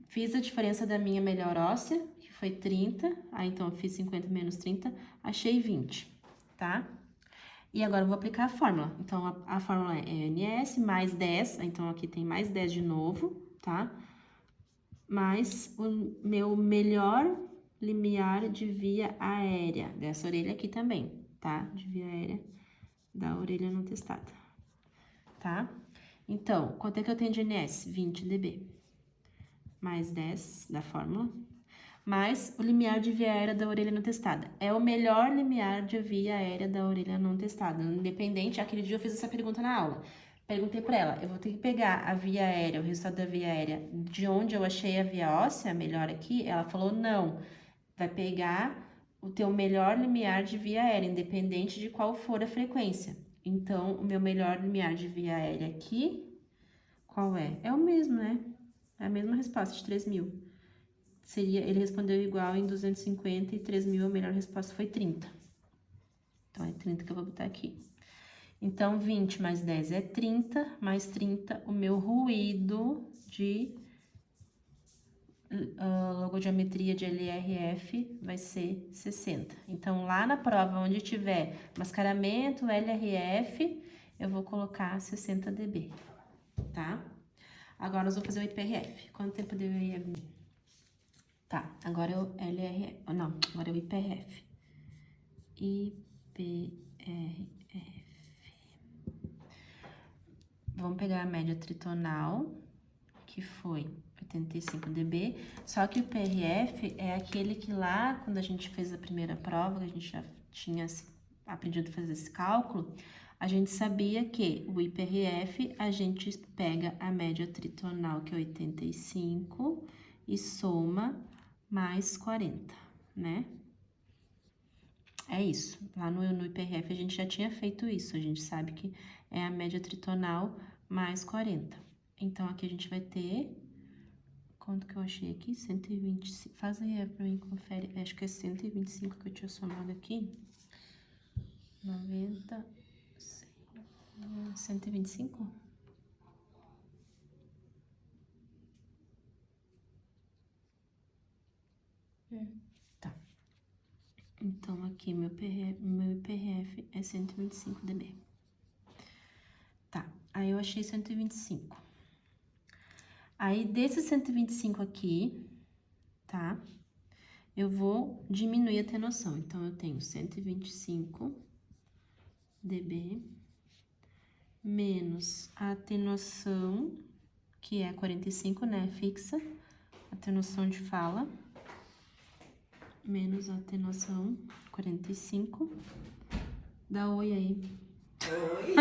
Fiz a diferença da minha melhor óssea, que foi 30, aí então eu fiz 50 menos 30, achei 20, tá? E agora eu vou aplicar a fórmula. Então, a fórmula é NS mais 10, então aqui tem mais 10 de novo, tá? Mais o meu melhor limiar de via aérea, dessa orelha aqui também, tá? De via aérea da orelha não testada, tá? Então, quanto é que eu tenho de NS? 20 dB. Mais 10 da fórmula, mais o limiar de via aérea da orelha não testada. É o melhor limiar de via aérea da orelha não testada, independente. Aquele dia eu fiz essa pergunta na aula. Perguntei pra ela, eu vou ter que pegar a via aérea, o resultado da via aérea, de onde eu achei a via óssea, melhor aqui? Ela falou, não, vai pegar o teu melhor limiar de via aérea, independente de qual for a frequência. Então, o meu melhor limiar de via aérea aqui, qual é? É o mesmo, né? É a mesma resposta de 3.000. Ele respondeu igual em 250 e 3.000, a melhor resposta foi 30. Então, é 30 que eu vou botar aqui. Então, 20 mais 10 é 30, mais 30, o meu ruído de logogeometria de LRF vai ser 60. Então, lá na prova onde tiver mascaramento, LRF, eu vou colocar 60 dB, tá? Agora, nós vamos fazer o IPRF. Quanto tempo deveria vir? Tá, agora é o LRF, não, agora é o IPRF. IPRF. Vamos pegar a média tritonal, que foi 85 dB, só que o IPRF é aquele que lá, quando a gente fez a primeira prova, que a gente já tinha aprendido a fazer esse cálculo, a gente sabia que o IPRF, a gente pega a média tritonal, que é 85, e soma mais 40, né? É isso. Lá no IPRF a gente já tinha feito isso. A gente sabe que é a média tritonal mais 40. Então, aqui a gente vai ter... Quanto que eu achei aqui? 125. Faz aí pra mim, confere. Acho que é 125 que eu tinha somado aqui. 90... 125? Tá. Então, aqui meu IPRF é 125 dB. Tá, aí eu achei 125. Aí, desse 125 aqui, tá? Eu vou diminuir a atenuação. Então, eu tenho 125 dB menos a atenuação, que é 45, né? Fixa. Atenuação de fala. Menos a atenuação 45. Dá oi aí. Oi.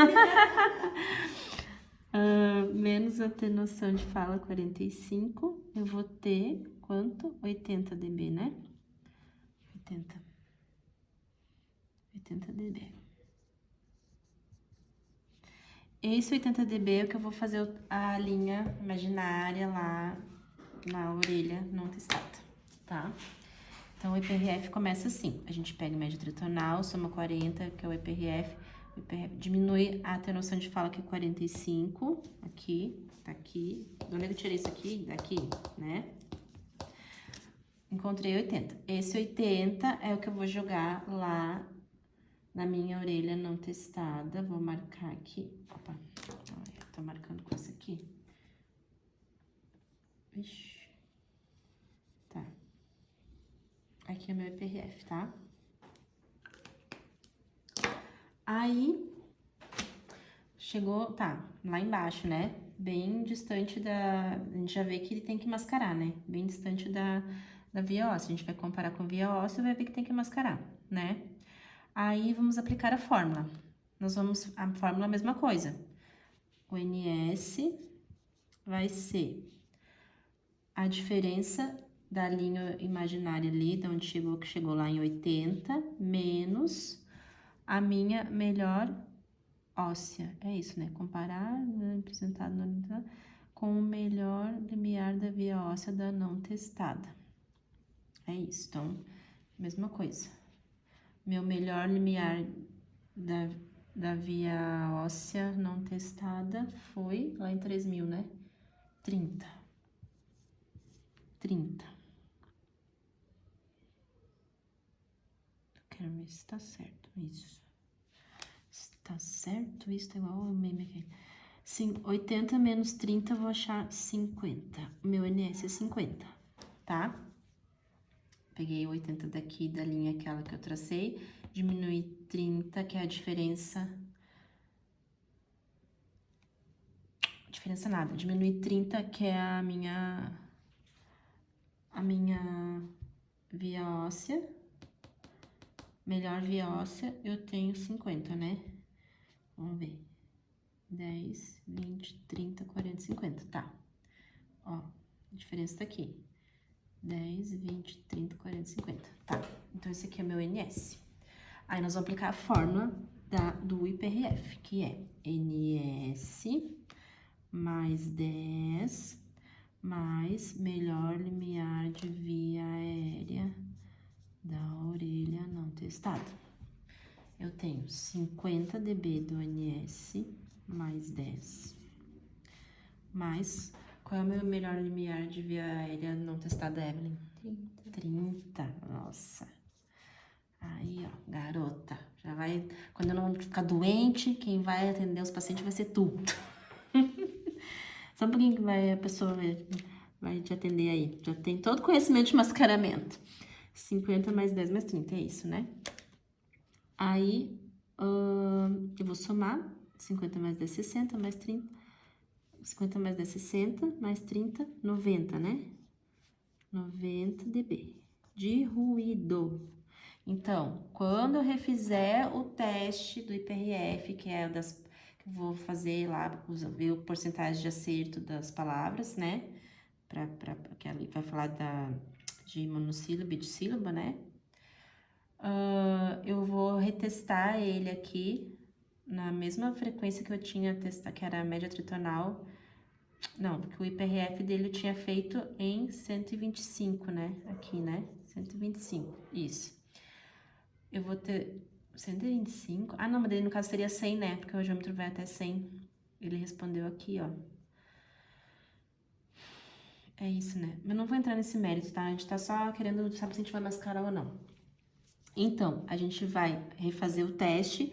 Menos a atenuação de fala 45. Eu vou ter quanto? 80 dB, né? 80 dB. Esse 80 dB é o que eu vou fazer a linha imaginária lá na orelha não testada, tá? Então, o IPRF começa assim. A gente pega a média tritonal, soma 40, que é o IPRF. O IPRF diminui a atenuação de fala, que é 45. Aqui, tá aqui. De onde eu tirei isso aqui? Daqui, né? Encontrei 80. Esse 80 é o que eu vou jogar lá na minha orelha não testada. Vou marcar aqui. Opa, eu tô marcando com essa aqui. Vixe. Tá. Aqui é meu IPRF, tá? Aí, chegou, tá, lá embaixo, né? Bem distante da... A gente já vê que ele tem que mascarar, né? Bem distante da via óssea. A gente vai comparar com a via óssea e vai ver que tem que mascarar, né? Aí, vamos aplicar a fórmula. A fórmula é a mesma coisa. O NS vai ser a diferença da linha imaginária ali, de onde chegou, que chegou lá em 80, menos a minha melhor óssea. É isso, né? Comparar, representado com o melhor limiar da via óssea da não testada. É isso, então, mesma coisa. Meu melhor limiar da via óssea não testada foi lá em 3.000, né? 30. Quero ver se tá certo isso. Se tá certo isso, tá igual ao meme aqui. Sim, 80 menos 30, eu vou achar 50. O meu NS é 50, tá? Peguei o 80 daqui, da linha aquela que eu tracei. Diminui 30, que é a diferença... Diferença nada. Diminui 30, que é a minha via óssea. Melhor via óssea, eu tenho 50, né? Vamos ver. 10, 20, 30, 40, 50. Tá. Ó, a diferença tá aqui. 10, 20, 30, 40, 50. Tá. Então, esse aqui é meu NS. Aí, nós vamos aplicar a fórmula do IPRF, que é NS mais 10 mais melhor limiar de via aérea da orelha não testada. Eu tenho 50 dB do ONS mais 10. Mais, qual é o meu melhor limiar de via aérea não testada, Evelyn? 30. Nossa. Aí, ó, garota, já vai... Quando eu não ficar doente, quem vai atender os pacientes vai ser tu. Só um pouquinho que a pessoa vai te atender aí. Já tem todo conhecimento de mascaramento. 50 mais 10 mais 30, é isso, né? Aí, eu vou somar. 50 mais 10, 60, mais 30. 50 mais 10, 60, mais 30, 90, né? 90 dB de ruído. Então, quando eu refizer o teste do IPRF, que é o das... que eu vou fazer lá, ver o porcentagem de acerto das palavras, né? Que ali vai falar de monossílabo e de sílaba, né? Eu vou retestar ele aqui na mesma frequência que eu tinha testado, que era a média tritonal. Não, porque o IPRF dele eu tinha feito em 125, né? Aqui, né? 125, isso. Eu vou ter 125. Ah, não, mas daí no caso seria 100, né? Porque o geômetro vai até 100. Ele respondeu aqui, ó. É isso, né? Mas não vou entrar nesse mérito, tá? A gente tá só querendo saber se a gente vai mascarar ou não. Então, a gente vai refazer o teste,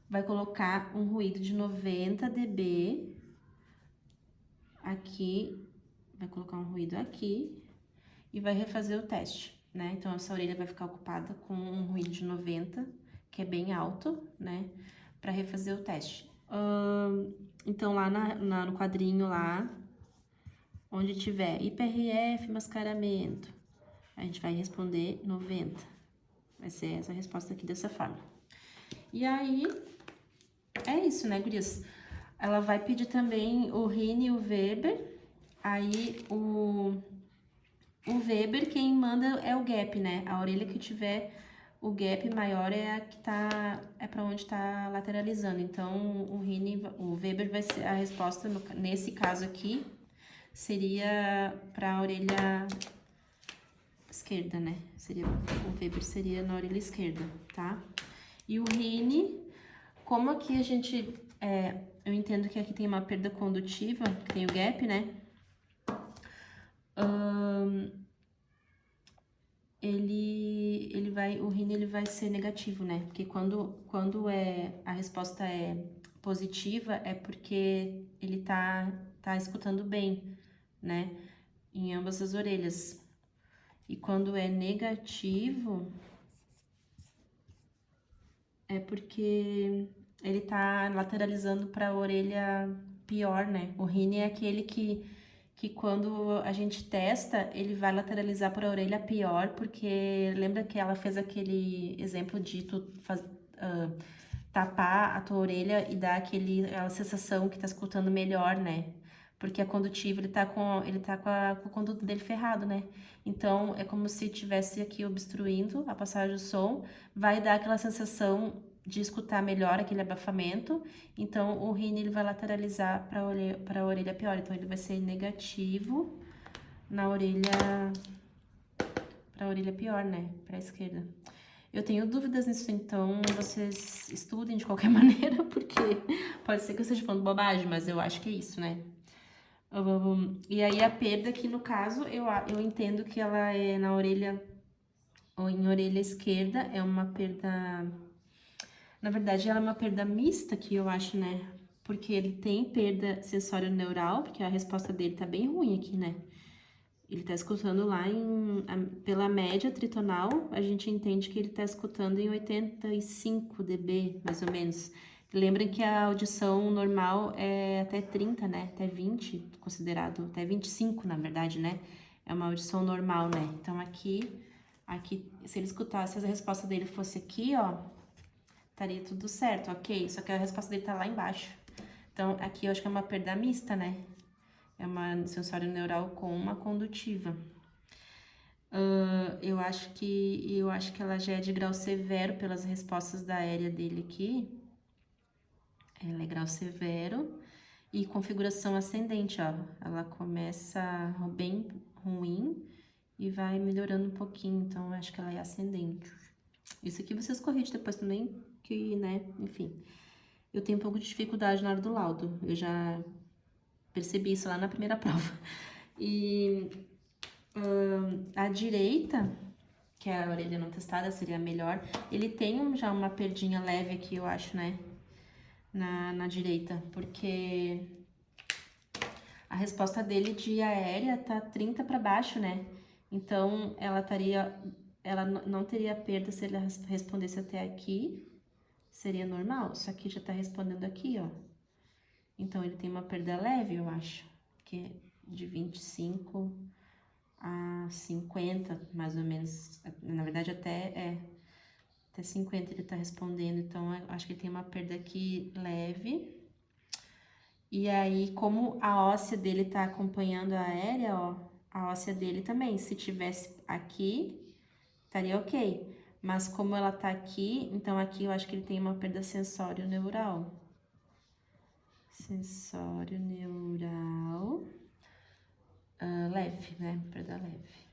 vai colocar um ruído de 90 dB aqui, vai colocar um ruído aqui e vai refazer o teste, né? Então, essa orelha vai ficar ocupada com um ruído de 90, que é bem alto, né? Para refazer o teste. Então, lá no quadrinho lá, onde tiver IPRF, mascaramento, a gente vai responder 90. Vai ser essa resposta aqui dessa forma. E aí, é isso, né, gurias? Ela vai pedir também o Rini e o Weber. Aí, o Weber, quem manda é o gap, né? A orelha que tiver o gap maior é a que tá... é pra onde tá lateralizando. Então, o Weber vai ser a resposta, nesse caso aqui, seria pra orelha esquerda, né? O Weber seria na orelha esquerda, tá? E o Rini, como aqui a gente... eu entendo que aqui tem uma perda condutiva, que tem o gap, né? O Rini ele vai ser negativo, né? Porque quando a resposta é positiva, é porque ele tá escutando bem, né? Em ambas as orelhas. E quando é negativo, é porque ele tá lateralizando para a orelha pior, né? O Rini é aquele que quando a gente testa, ele vai lateralizar para a orelha pior, porque lembra que ela fez aquele exemplo de tapar a tua orelha e dar aquela sensação que tá escutando melhor, né? Porque a condutiva, ele tá com o conduto dele ferrado, né? Então, é como se tivesse aqui obstruindo a passagem do som, vai dar aquela sensação de escutar melhor aquele abafamento. Então, o Rini ele vai lateralizar para a orelha pior. Então, ele vai ser negativo na orelha, para a orelha pior, né? Para a esquerda. Eu tenho dúvidas nisso, então vocês estudem de qualquer maneira, porque pode ser que eu esteja falando bobagem, mas eu acho que é isso, né? E aí a perda aqui, no caso, eu entendo que ela é na orelha, ou em orelha esquerda, é uma perda... Na verdade, ela é uma perda mista aqui, eu acho, né? Porque ele tem perda sensório-neural, porque a resposta dele tá bem ruim aqui, né? Ele tá escutando lá pela média tritonal, a gente entende que ele tá escutando em 85 dB, mais ou menos. Lembrem que a audição normal é até 30, né? Até 20, considerado, até 25, na verdade, né? É uma audição normal, né? Então, aqui, se ele escutasse, se a resposta dele fosse aqui, ó, estaria tudo certo, ok? Só que a resposta dele tá lá embaixo. Então, aqui eu acho que é uma perda mista, né? É uma sensório neural com uma condutiva. Eu acho que ela já é de grau severo pelas respostas da aérea dele aqui. Ela é grau severo. E configuração ascendente, ó. Ela começa bem ruim e vai melhorando um pouquinho, então eu acho que ela é ascendente. Isso aqui vocês corrigem depois também, que, né, enfim. Eu tenho um pouco de dificuldade na hora do laudo, eu já percebi isso lá na primeira prova. E a direita, que é a orelha não testada, seria a melhor. Ele tem já uma perdinha leve aqui, eu acho, né? Na direita, porque a resposta dele de aérea tá 30 para baixo, né? Então, ela não teria perda se ele respondesse até aqui, seria normal. Só que já tá respondendo aqui, ó. Então, ele tem uma perda leve, eu acho, que é de 25 a 50, mais ou menos. Na verdade, até 50 ele tá respondendo, então eu acho que ele tem uma perda aqui leve. E aí, como a óssea dele tá acompanhando a aérea, ó, a óssea dele também, se tivesse aqui, estaria ok. Mas como ela tá aqui, então aqui eu acho que ele tem uma perda sensório-neural. Sensório-neural. Leve, né? Perda leve.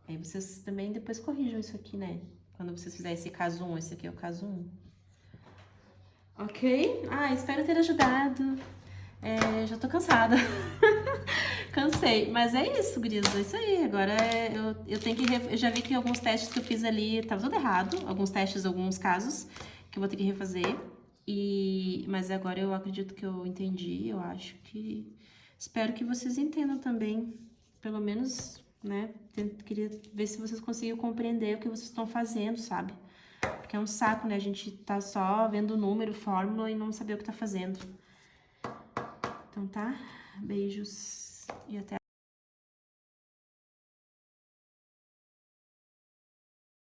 Aí vocês também depois corrijam isso aqui, né? Quando vocês fizerem esse caso 1, esse aqui é o caso 1. Ok? Espero ter ajudado. Já tô cansada. Cansei. Mas é isso, guris. É isso aí. Agora eu tenho que... Eu já vi que alguns testes que eu fiz ali tava tudo errado. Alguns testes, alguns casos que eu vou ter que refazer. Mas agora eu acredito que eu entendi. Eu acho que... Espero que vocês entendam também. Pelo menos, né? Queria ver se vocês conseguiram compreender o que vocês estão fazendo, sabe? Porque é um saco, né? A gente tá só vendo número, fórmula e não saber o que tá fazendo. Então tá? Beijos e até a